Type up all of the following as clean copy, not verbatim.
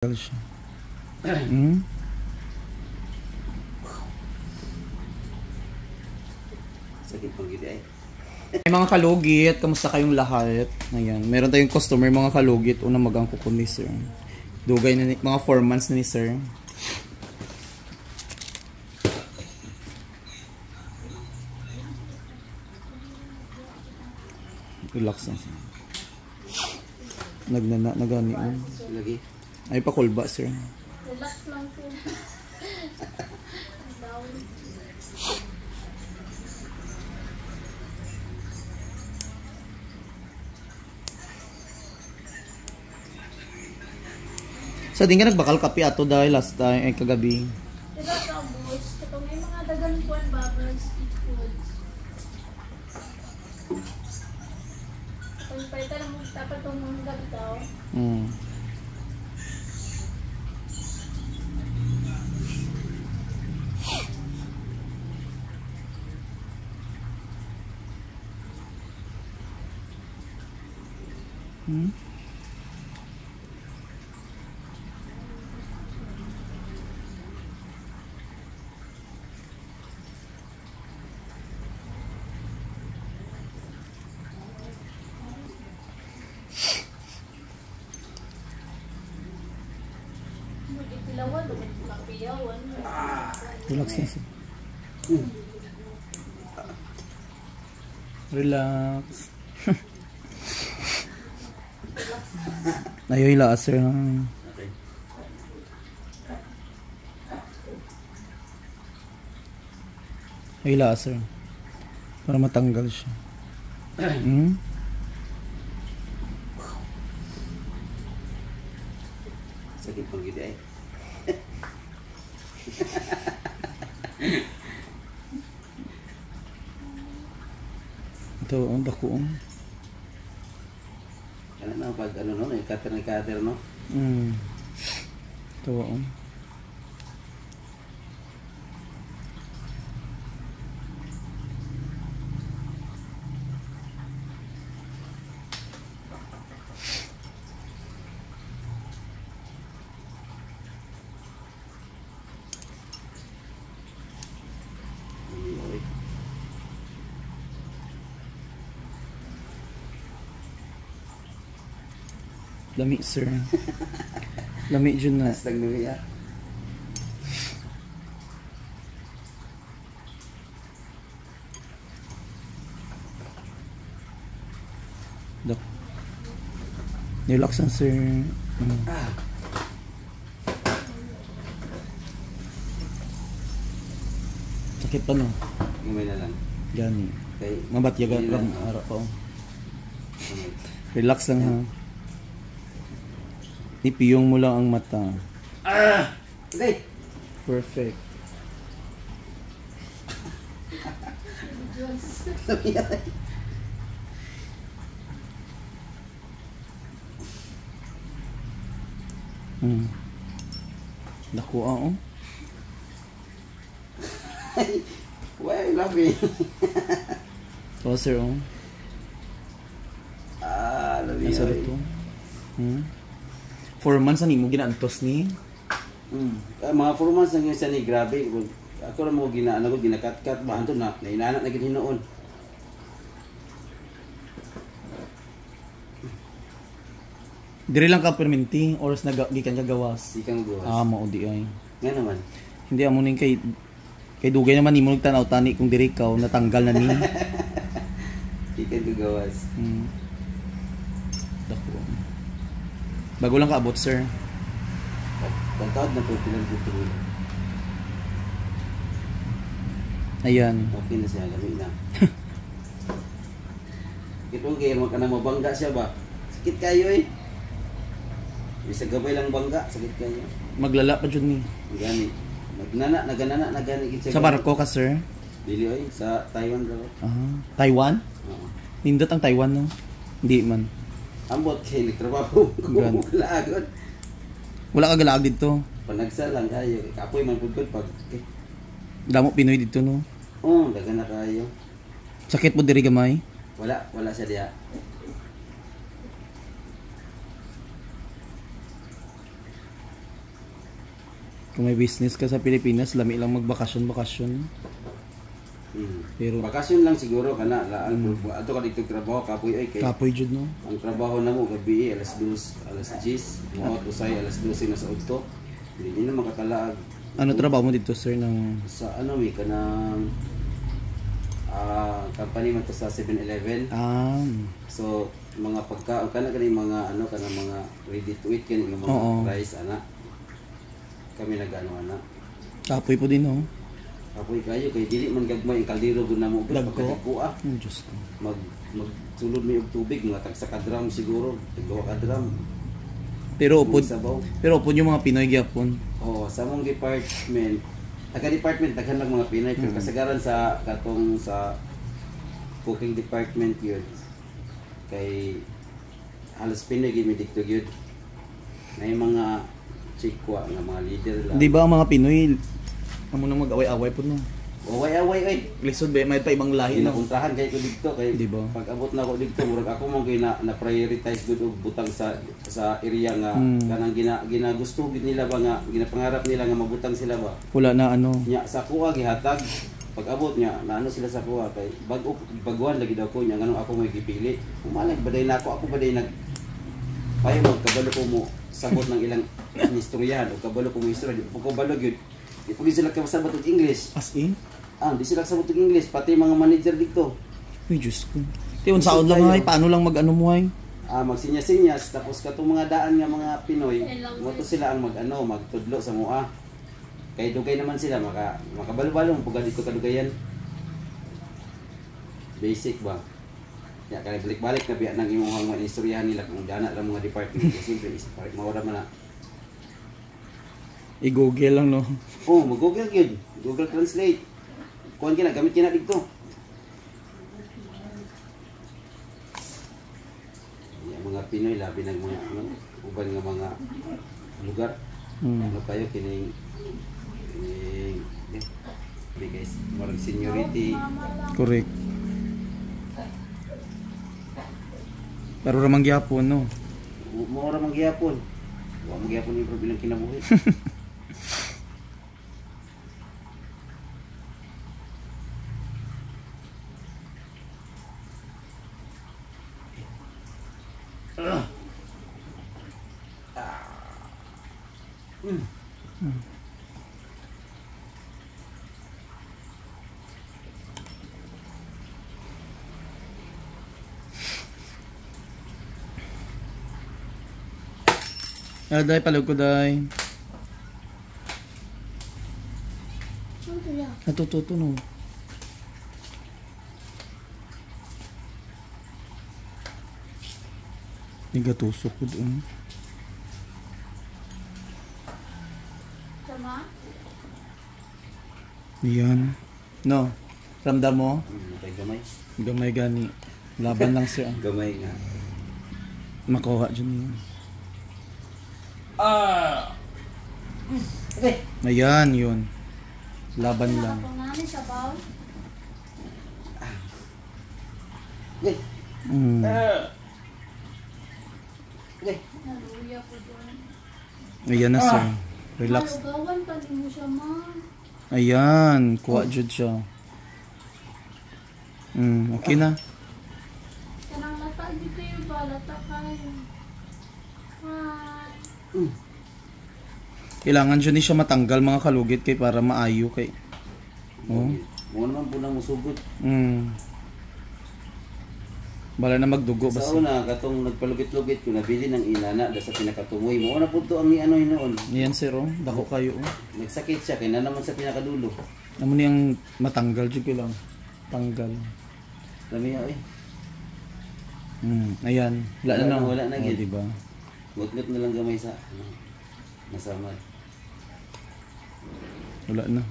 Siya. Hmm? Sakit pang gidi ay. Ay mga kalugit, kamusta kayong lahat? Ayan, meron tayong customer mga kalugit, unang magangko ko ni sir. Dugay na ni, mga 4 months na ni sir. Relax na sir. Nagani Lagi. Ay pa kulba sir. Relax lang po. Sa di nga nagbakal kape ato dahil last time ay kagabi. Diba sa boss, kapag may mga dagan po ang bubble street foods. Kung pwede lang mo dapat itong mga gabitaw. Mag-itilawan, mag-piyawan. Relax na sir. Relax. Ayoy la sir. Okay. Ayoy la sir. Para matanggal siya. Sakit pang gidi ay. Ito ang dako. Ano na pag ano no, cutter no. Ito ang. Lami sir. Lami dyan na. Hashtag nili ah. Dok. Relax na sir. Sakit pa no? Gumay na lang. Gani. Okay. Mabatyagan Hindi lang lang. araw pa. Okay. Relax lang ha. Ipiyong mo lang ang mata. Okay. Perfect. Nakuha oh. Why laughing? So sir oh. Labi. Ang sarap to. 4 months na ni mo ginaantos ni. Mga 4 months lang yun siya ni grabe. Ako na mo ginaano ko, ginakat-kat ba anto na, nainanat na gini noon. Diri lang ka perminti oras na gikan ka gawas. Di kang buwas. Mao di ay. Nga naman. Hindi amo ning kay dugay naman nimo nagtanaw tani kung diri ka natanggal na ni. Di kang gugawas. Dako. Bago lang ka abot sir. Pagtawad na po pinagbuto. Ayan. Okay na siya, lami na. Itong kaya mo ka na mabangga siya ba? Sakit kayo eh. Bisa gabay lang bangga, sakit kayo. Maglala pa jud ni. Gani. Naganana gid siya. Sa barko ka sir? Dili oy sa Taiwan daw. Taiwan? Oo. Nindot ang Taiwan no? Hindi man. Ambot kay nagtrabaho. Gani. Kulagon. Wala ka galaag dito. Panagsa lang kayo. Kapoy man pud pag Damo Pinoy dito no. dagan na kayo. Sakit mo diri gamay? Wala siya diya. Kung may business ka sa Pilipinas, lami lang magbakasyon. Pero bakasyon lang siguro kana laan ato ka dito trabaho kapoy ay kay kapoy jud no. Ang trabaho namo gabi alas 2, alas 10, mo usay alas 12 na sa udto. Dili na makatalaag. Ano trabaho mo dito sir ng sa ano mi kanang company man to sa 7-Eleven. So mga pagkaon kana mga ano kana mga ready to eat kan mga rice ana. Kami nag-ano ana. Kapoy po din no. Apoy kayo kay dili man gagmay ang kaldero gud namo pagkadagko Diyos ko. Magsulod mi og tubig mga tag sa kadram siguro, tagduha ka drum. Pero upod yung mga Pinoy gyapon. Oo, sa mong department, taga-department daghan lang mga Pinoy pero kasagaran sa katong sa cooking department yun. Kay halos Pinoy gyud mi dikto gyud. May mga chikwa nga mga leader lang. Di ba ang mga Pinoy amo nang mag-away-away po no. Away-away ay. Lisod ba may pa ibang lahi na kontrahan kay ko dito kay diba? Pag abot na ko dito murag ako mo kay na prioritize gud og butang sa area nga kanang ginagusto gid nila ba nga ginapangarap nila nga mabutang sila ba. Wala na ano. Nya sa kuha gihatag pag abot nya naano sila sa kuha kay baguhan lagi daw ko nya nganong ako may gipili. Umalag baday na ako baday nag payo magkabalo ko mo sabot ng ilang istoryahan o kabalo ko mo istorya ko balo gyud. Di pag sila kasabot og English. As in? Di sila kasabot og English, pati mga manager dito. Uy, Diyos ko. Tiyon saon lang ay, paano lang mag-ano mo ay? Magsinyas-sinyas, tapos katong mga daan nga mga Pinoy, moto sila ang magtudlo sa mua. Kay dugay naman sila, makabalo-balo, pagka dito kadugayan. Basic ba? Ya, kaya balik-balik na biya ng imong mga istoryahan nila kung dana lang mga department. Siyempre, mawala man na. I-google lang no. Mag-google yun. Google Translate. Kuhan gamit kina dito. Yung mga Pinoy labi ng mga uban nga mga lugar. Ano tayo kining guys, marag seniority. Correct. Pero ramang gyapon no. Mo ramang gyapon. Wa mo gyapon yung problema kinabuhi. Day, palog ko day. Natututo no. Nigatusok ko doon. Sama? Yan. No. Ramdam mo? Gamay. Gamay gani. Laban lang siya. Gamay nga. Makuha dyan yun. Okay. Ayan, yun. Laban lang. Pangani sa baw? Okay. Okay. Naluya po doon. Ayan na siya. Relax. Malugawan pa din mo siya, ma. Ayan. Kuha dyan siya. Okay na. Kanang lata, di kayo ba? Lata kayo. Kailangan dyan siya matanggal mga kalugit kay para maayo kay. Mo naman po na musugod. Bala na magdugo sa basta. una katong nagpalugit-lugit ko nabili ng inana da sa pinakatumoy mo na po to ang ano hinoon. Yan sir oh, dako kayo oh. Nagsakit siya kay na naman sa pinakadulo. Amo niyang matanggal jud ko lang. Tanggal. Lami ay. Ayan. Wala na gid, di ba? Ngut-ngut na lang gamay sa masama. Wala na.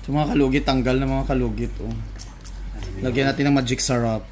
So mga kalugit, tanggal na mga kalugit oh. Lagyan natin ng magic syrup.